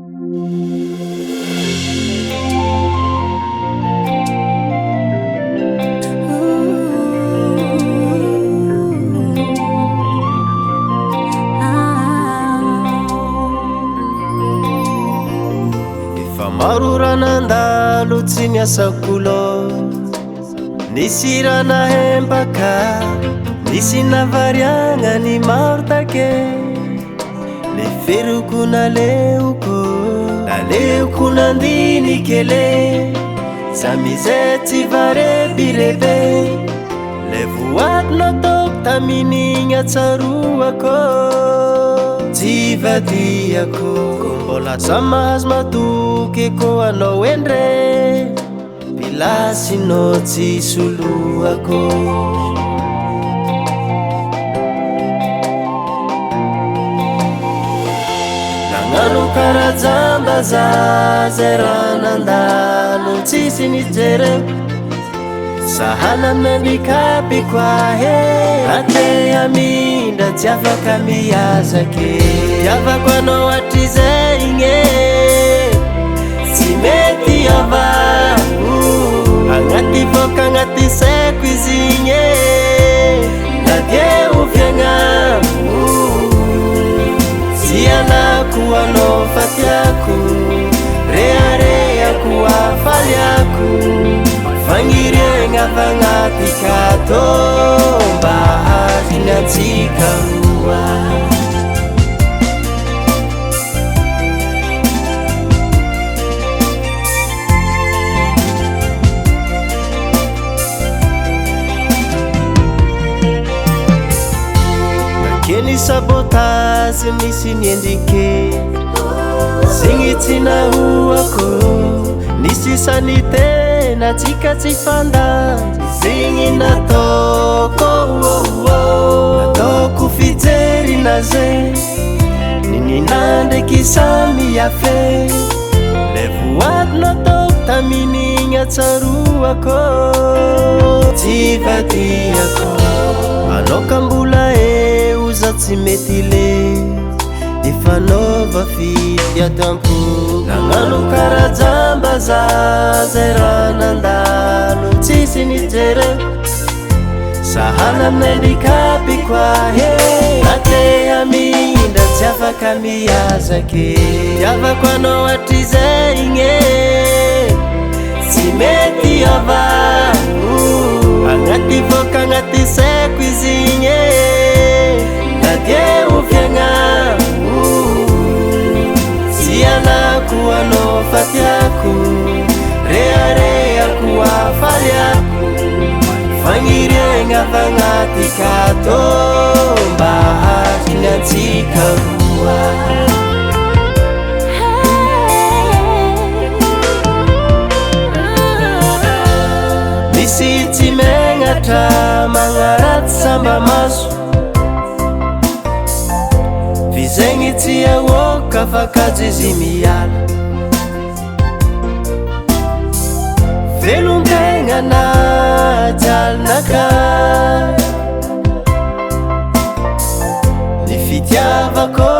Maruranandalo tsy niasakolo nisy rana hembaka nisy navariagna ny maro take le feroko naleoko nandiny kele samizay tsy varebirebe le voady nataoko tamin'igny atsaroako tsy vadiako mbola samahazo matoky ko anao endre pilasinao tsy soloako nagnano karajamba za zay raha nandalo tsisy nijery sahala memikapy koa he ate amindra tsy afaka miazake tiavako anao hatrizay igny tsy mety avako agnaty voka agnaty saiko izy igny na dia ho fiagnako tsy alako anao fa tiako rehareako afaliako fagniregna fa agnaty kato mba azony antsika roa nakeny sabotazy nisy niendrike zegny tsy nahoako nisy sanite natsika tsy fandanjy zegny nataoko fijerina zay nininandreky samy afe le voady nataoko tamin'igny atsaroako tsy vadiako anaoka mbola eo za tsy mety le ifanaova fitiatampo nagnano karajamba za zay raha nandalo tsisy nijery sahala mendrikapy koa he ate amindra tsy afaka miazake tiavako anao hatrizay igny tsy mety avako agnaty voka agnaty saiko izy igny na dia ho fiagnako tsy alako anao fa tiako rehareako afaliako fagniregna fa agnaty kato mba azony antsika roa misy tsy megnatra magnaratsy samba maso fizegny tsy ahoaka fa kajo izy miala velon-tegna na jalinaka ny fitiavako